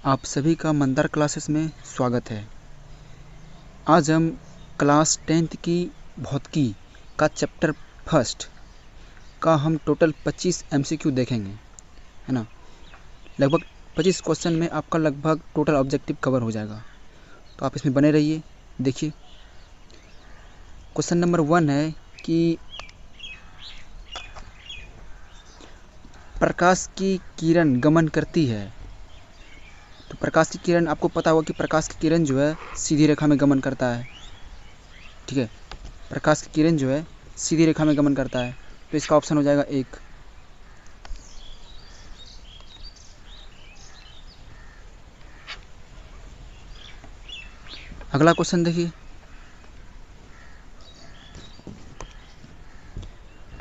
आप सभी का मंदार क्लासेस में स्वागत है। आज हम क्लास 10th की भौतिकी का चैप्टर फर्स्ट का हम टोटल 25 MCQ देखेंगे, है ना। लगभग 25 क्वेश्चन में आपका लगभग टोटल ऑब्जेक्टिव कवर हो जाएगा, तो आप इसमें बने रहिए। देखिए, क्वेश्चन नंबर 1 है कि प्रकाश की किरण गमन करती है। तो प्रकाश की किरण, आपको पता होगा कि प्रकाश की किरण जो है सीधी रेखा में गमन करता है, ठीक है। प्रकाश की किरण जो है सीधी रेखा में गमन करता है, तो इसका ऑप्शन हो जाएगा 1। अगला क्वेश्चन देखिए,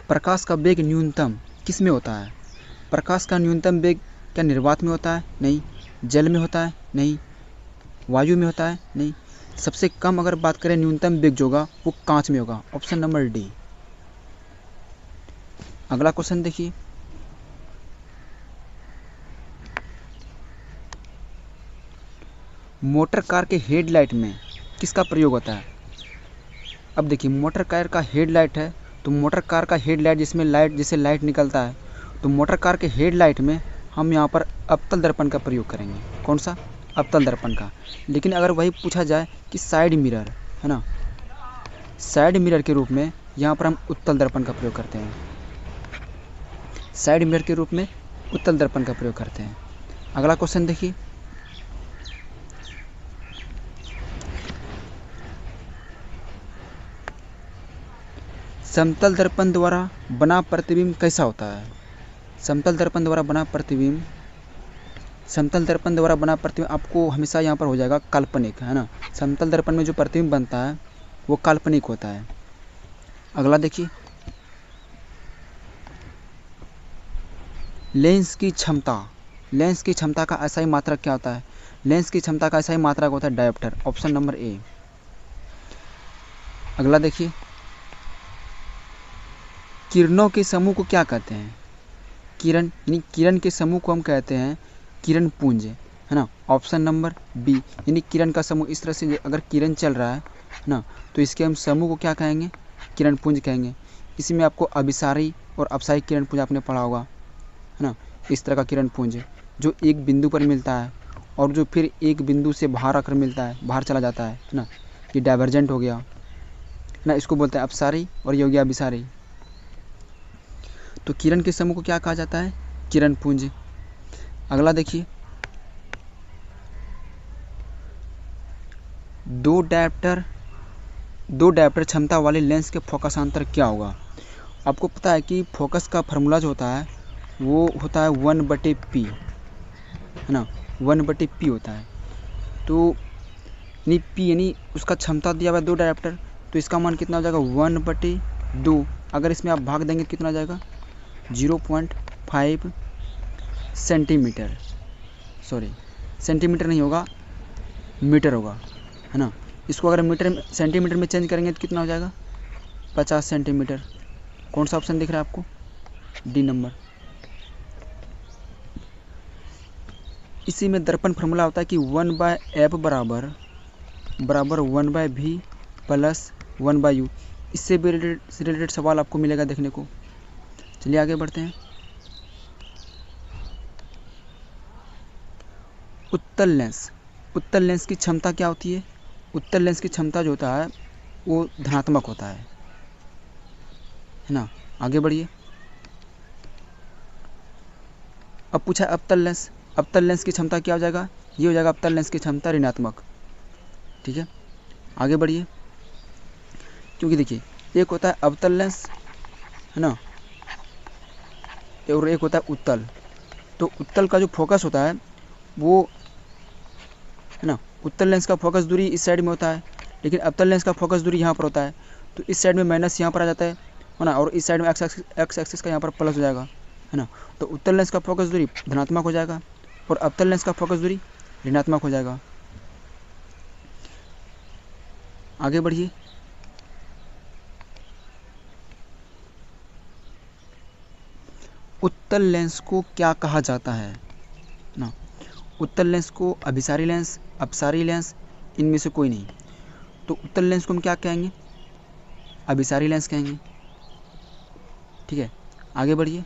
प्रकाश का वेग न्यूनतम किस में होता है। प्रकाश का न्यूनतम वेग क्या निर्वात में होता है? नहीं। जल में होता है? नहीं। वायु में होता है? नहीं। सबसे कम अगर बात करें न्यूनतम वेग जो होगा वो कांच में होगा, ऑप्शन नंबर डी। अगला क्वेश्चन देखिए, मोटर कार के हेडलाइट में किसका प्रयोग होता है। अब देखिए, मोटर कार का हेडलाइट है, तो मोटर कार का हेडलाइट जिसमें लाइट, जैसे लाइट निकलता है, तो मोटर कार के हेडलाइट में हम यहाँ पर अवतल दर्पण का प्रयोग करेंगे। कौन सा? अवतल दर्पण का। लेकिन अगर वही पूछा जाए कि साइड मिरर, है ना, साइड मिरर के रूप में यहाँ पर हम उत्तल दर्पण का प्रयोग करते हैं। साइड मिरर के रूप में उत्तल दर्पण का प्रयोग करते हैं। अगला क्वेश्चन देखिए, समतल दर्पण द्वारा बना प्रतिबिंब कैसा होता है। समतल दर्पण द्वारा बना प्रतिबिंब, समतल दर्पण द्वारा बना प्रतिबिंब आपको हमेशा यहाँ पर हो जाएगा काल्पनिक, है ना। समतल दर्पण में जो प्रतिबिंब बनता है वो काल्पनिक होता है। अगला देखिए, लेंस की क्षमता, लेंस की क्षमता का ऐसा ही मात्रक क्या होता है। लेंस की क्षमता का ऐसा ही मात्रक होता है डायोप्टर, ऑप्शन नंबर ए। अगला देखिए, किरणों के समूह को क्या कहते हैं। किरण यानी किरण के समूह को हम कहते हैं किरण पुंज, है ना, ऑप्शन नंबर बी। यानी किरण का समूह इस तरह से, अगर किरण चल रहा है ना, तो इसके हम समूह को क्या कहेंगे? किरण पुंज कहेंगे। इसी में आपको अभिसारी और अपसारी किरण पुंज आपने पढ़ा होगा, है ना। इस तरह का किरण पुंज जो एक बिंदु पर मिलता है और जो फिर एक बिंदु से बाहर आकर मिलता है, बाहर चला जाता है ना, ये डाइवर्जेंट हो गया, है ना। इसको बोलते हैं अपसारी और ये हो गया अभिसारी। तो किरण के समूह को क्या कहा जाता है? किरण पुंज। अगला देखिए, दो डायोप्टर क्षमता वाले लेंस के फोकसांतर क्या होगा। आपको पता है कि फोकस का फार्मूला जो होता है वो होता है 1/p, है ना, 1/p होता है। तो यानी p यानी उसका क्षमता दिया हुआ है 2 डायोप्टर, तो इसका मान कितना हो जाएगा? 1/2। अगर इसमें आप भाग देंगे तो कितना हो जाएगा? 0.5 सेंटीमीटर। सॉरी, सेंटीमीटर नहीं होगा, मीटर होगा, है ना। इसको अगर मीटर सेंटीमीटर में चेंज करेंगे तो कितना हो जाएगा? 50 सेंटीमीटर। कौन सा ऑप्शन दिख रहा है आपको? D number. इसी में दर्पण फार्मूला होता है कि 1/f बराबर 1/v प्लस 1/u। इससे भी रिलेटेड सवाल आपको मिलेगा देखने को। चलिए आगे बढ़ते हैं। उत्तल लेंस, उत्तल लेंस की क्षमता क्या होती है? उत्तल लेंस की क्षमता जो होता है वो धनात्मक होता है ना। आगे बढ़िए। अब पूछा अवतल लेंस, अवतल लेंस की क्षमता क्या हो जाएगा? ये हो जाएगा अवतल लेंस की क्षमता ऋणात्मक, ठीक है। आगे बढ़िए, क्योंकि देखिए एक होता है अवतल लेंस, है ना, और एक होता है उत्तल। तो उत्तल का जो फोकस होता है वो, है ना, उत्तल लेंस का फोकस दूरी इस साइड में होता है, लेकिन अवतल लेंस का फोकस दूरी यहाँ पर होता है। तो इस साइड में माइनस यहाँ पर आ जाता है ना, और इस साइड में एक्स एक्सिस का यहाँ पर प्लस हो जाएगा, है ना। तो उत्तल लेंस का फोकस दूरी धनात्मक हो जाएगा और अवतल लेंस का फोकस दूरी ऋणात्मक हो जाएगा। आगे बढ़िए, उत्तल लेंस को क्या कहा जाता है ना। उत्तल लेंस को अभिसारी लेंस, अपसारी लेंस, इनमें से कोई नहीं। तो उत्तल लेंस को हम क्या कहेंगे? अभिसारी लेंस कहेंगे। ठीक है, आगे बढ़िए।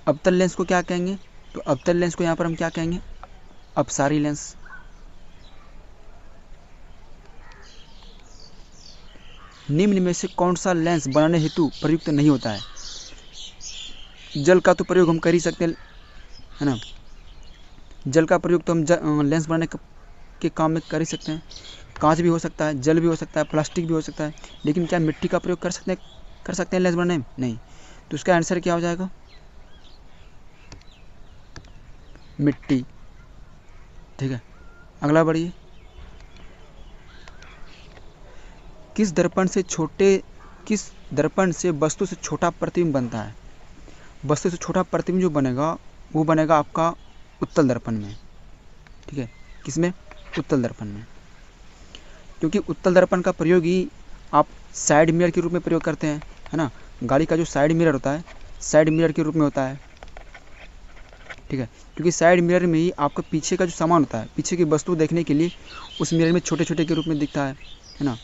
अवतल लेंस को क्या कहेंगे? तो अवतल लेंस को यहाँ पर हम क्या कहेंगे? अपसारी लेंस। निम्न में से कौन सा लेंस बनाने हेतु प्रयुक्त नहीं होता है? जल का तो प्रयोग हम कर ही सकते हैं, है ना। जल का प्रयोग तो हम लेंस बनाने के काम में कर ही सकते हैं। कांच भी हो सकता है, जल भी हो सकता है, प्लास्टिक भी हो सकता है, लेकिन क्या मिट्टी का प्रयोग कर सकते हैं लेंस बनाने में? नहीं। तो इसका आंसर क्या हो जाएगा? मिट्टी। ठीक है, अगला बढ़िए। किस दर्पण से वस्तु से छोटा प्रतिबिंब बनता है? वस्तु से छोटा प्रतिबिंब जो बनेगा वो बनेगा आपका उत्तल दर्पण में। ठीक है, किसमें? उत्तल दर्पण में। क्योंकि उत्तल दर्पण का प्रयोग ही आप साइड मिरर के रूप में प्रयोग करते हैं, है ना। गाड़ी का जो साइड मिरर होता है, साइड मिरर के रूप में होता है। ठीक है, क्योंकि साइड मिरर में ही आपका पीछे का जो सामान होता है, पीछे की वस्तु देखने के लिए उस मिरर में छोटे छोटे के रूप में दिखता है ना।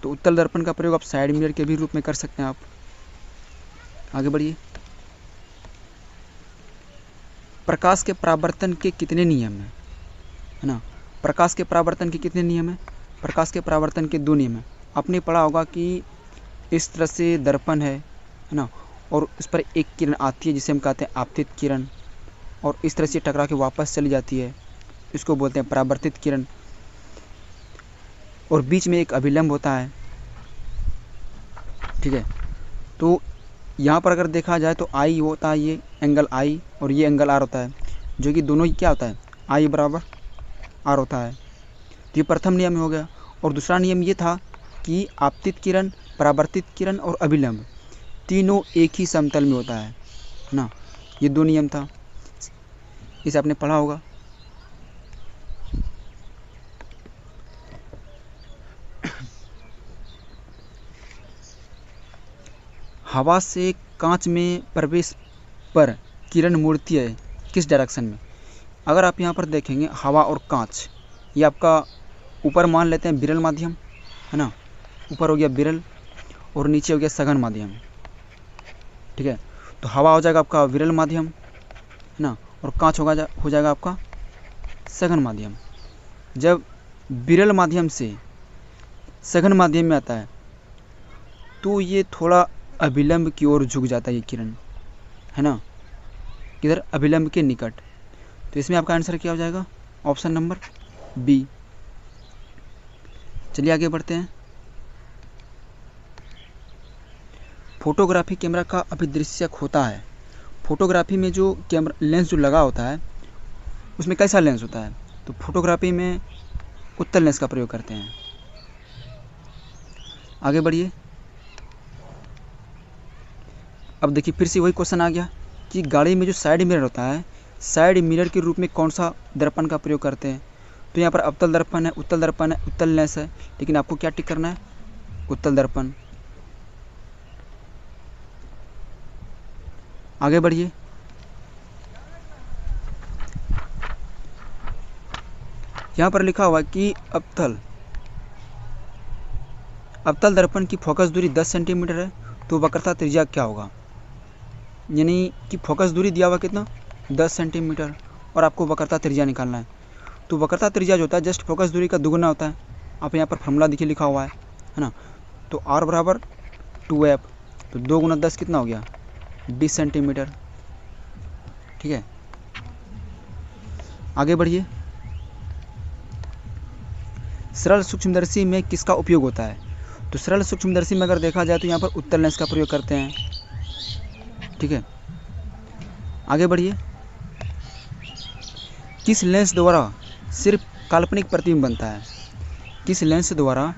तो उत्तल दर्पण का प्रयोग आप साइड मिरर के भी रूप में कर सकते हैं आप। आगे बढ़िए। प्रकाश के परावर्तन के कितने नियम हैं? है ना। प्रकाश के परावर्तन के कितने नियम हैं? प्रकाश के परावर्तन के 2 नियम हैं। आपने पढ़ा होगा कि इस तरह से दर्पण है ना, और उस पर एक किरण आती है जिसे हम कहते हैं आपतित किरण, और इस तरह से टकरा के वापस चली जाती है, इसको बोलते हैं परावर्तित किरण। और बीच में एक अभिलंब होता है। ठीक है, तो यहाँ पर अगर देखा जाए तो आई होता है, ये एंगल आई और ये एंगल आर होता है, जो कि दोनों ही क्या होता है? आई बराबर आर होता है। तो ये प्रथम नियम हो गया। और दूसरा नियम ये था कि आपतित किरण, परावर्तित किरण और अभिलंब तीनों एक ही समतल में होता है ना। ये 2 नियम था, इसे आपने पढ़ा होगा। हवा से कांच में प्रवेश पर किरण मुड़ती है किस डायरेक्शन में? अगर आप यहाँ पर देखेंगे, हवा और कांच, ये आपका ऊपर मान लेते हैं विरल माध्यम, है ना। ऊपर हो गया विरल और नीचे हो गया सघन माध्यम। ठीक है, तो हवा हो जाएगा आपका विरल माध्यम, है ना, और कांच हो जाएगा आपका सघन माध्यम। जब विरल माध्यम से सघन माध्यम में आता है तो ये थोड़ा अभिलंब की ओर झुक जाता है ये किरण, है ना, किधर? अभिलंब के निकट। तो इसमें आपका आंसर क्या हो जाएगा? Option number B. चलिए आगे बढ़ते हैं। फोटोग्राफी कैमरा का अभिदृश्यक होता है। फोटोग्राफी में जो कैमरा लेंस जो लगा होता है उसमें कैसा लेंस होता है? तो फोटोग्राफी में उत्तल लेंस का प्रयोग करते हैं। आगे बढ़िए। अब देखिए फिर से वही क्वेश्चन आ गया कि गाड़ी में जो साइड मिरर होता है, साइड मिरर के रूप में कौन सा दर्पण का प्रयोग करते हैं? तो यहाँ पर अवतल दर्पण है, उत्तल दर्पण है, उत्तल लेंस है, लेकिन आपको क्या टिक करना है? उत्तल दर्पण। आगे बढ़िए। यहाँ पर लिखा हुआ है कि अवतल दर्पण की फोकस दूरी 10 सेंटीमीटर है, तो वक्रता त्रिज्या क्या होगा? यानी कि फोकस दूरी दिया हुआ कितना? 10 सेंटीमीटर, और आपको वक्रता त्रिज्या निकालना है। तो वक्रता त्रिज्या जो होता है जस्ट फोकस दूरी का दुगुना होता है। आप यहाँ पर फॉर्मूला देखिए लिखा हुआ है ना। तो r बराबर 2f, तो 2 गुना 10 कितना हो गया? 20 सेंटीमीटर। ठीक है, आगे बढ़िए। सरल सूक्ष्मदर्शी में किसका उपयोग होता है? तो सरल सूक्ष्मदर्शी में अगर देखा जाए तो यहाँ पर उत्तल लेंस का प्रयोग करते हैं। ठीक है, आगे बढ़िए। किस लेंस द्वारा सिर्फ काल्पनिक प्रतिबिंब बनता है? किस लेंस द्वारा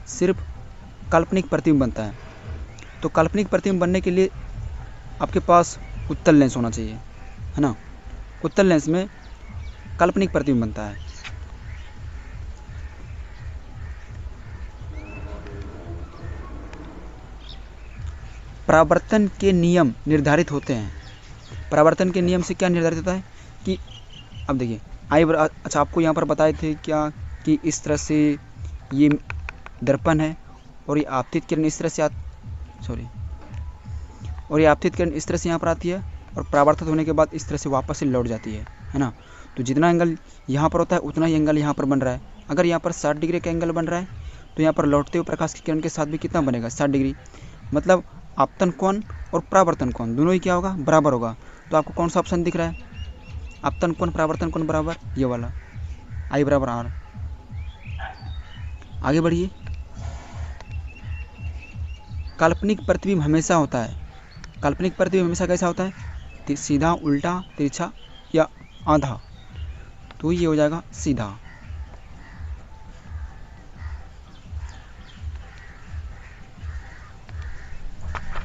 सिर्फ काल्पनिक प्रतिबिंब बनता है? तो काल्पनिक प्रतिबिंब बनने के लिए आपके पास उत्तल लेंस होना चाहिए, है ना। उत्तल लेंस में काल्पनिक प्रतिबिंब बनता है। परावर्तन के नियम निर्धारित होते हैं। परावर्तन के नियम से क्या निर्धारित होता है कि अब देखिए अच्छा आपको यहाँ पर बताए थे क्या कि इस तरह से ये दर्पण है और ये आपतित किरण इस तरह से और ये आपतित किरण इस तरह से यहाँ पर आती है और परावर्तित होने के बाद इस तरह से वापस से लौट जाती है ना। तो जितना एंगल यहाँ पर होता है उतना ही एंगल यहाँ पर बन रहा है। अगर यहाँ पर 60 डिग्री का एंगल बन रहा है तो यहाँ पर लौटते हुए प्रकाश की किरण के साथ भी कितना बनेगा 60 डिग्री। मतलब आपतन कोण और परावर्तन कोण दोनों ही क्या होगा बराबर होगा। तो आपको कौन सा ऑप्शन दिख रहा है आपतन कोण परावर्तन कोण बराबर ये वाला I बराबर R। आगे बढ़िए। काल्पनिक प्रतिबिंब हमेशा होता है, काल्पनिक प्रतिबिंब हमेशा कैसा होता है सीधा उल्टा तिरछा या आधा। तो ये हो जाएगा सीधा।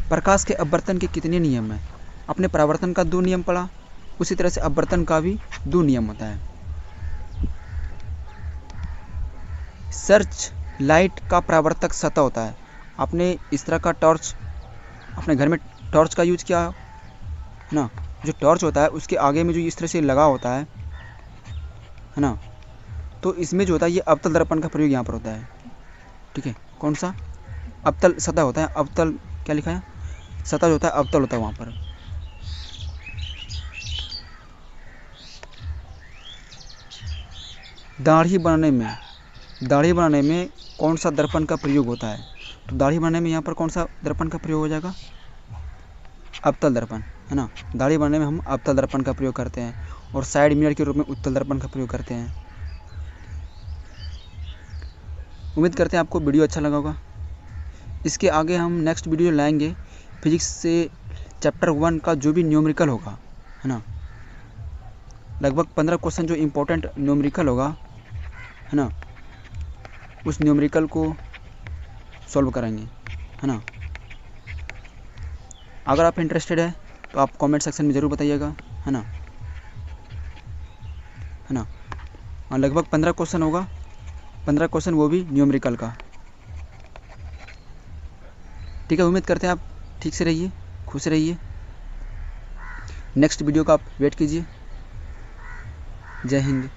प्रकाश के अपवर्तन के कितने नियम हैं। अपने परावर्तन का 2 नियम पढ़ा, उसी तरह से अपवर्तन का भी 2 नियम होता है। सर्च लाइट का परावर्तक सतह होता है। आपने इस तरह का टॉर्च अपने घर में टॉर्च का यूज किया है ना। जो टॉर्च होता है उसके आगे में जो इस तरह से लगा होता है ना, तो इसमें जो होता है ये अवतल दर्पण का प्रयोग यहाँ पर होता है। ठीक है, कौन सा अवतल सतह होता है, अवतल क्या लिखा है सतह जो होता है अवतल होता है वहाँ पर। दाढ़ी बनाने में कौन सा दर्पण का प्रयोग होता है। तो दाढ़ी बनाने में यहाँ पर कौन सा दर्पण का प्रयोग हो जाएगा अवतल दर्पण है ना। दाढ़ी बनाने में हम अवतल दर्पण का प्रयोग करते हैं और साइड मिरर के रूप में उत्तल दर्पण का प्रयोग करते हैं। उम्मीद करते हैं आपको वीडियो अच्छा लगा होगा। इसके आगे हम नेक्स्ट वीडियो लाएंगे फिजिक्स से चैप्टर 1 का जो भी न्यूमेरिकल होगा है ना, लगभग 15 क्वेश्चन जो इम्पोर्टेंट न्यूमेरिकल होगा है ना, उस न्यूमेरिकल को सॉल्व करेंगे है ना। अगर आप इंटरेस्टेड है तो आप कमेंट सेक्शन में ज़रूर बताइएगा है ना। लगभग 15 क्वेश्चन होगा, 15 क्वेश्चन वो भी न्यूमेरिकल का। ठीक है, उम्मीद करते हैं आप ठीक से रहिए, खुश रहिए। नेक्स्ट वीडियो का आप वेट कीजिए। जय हिंद।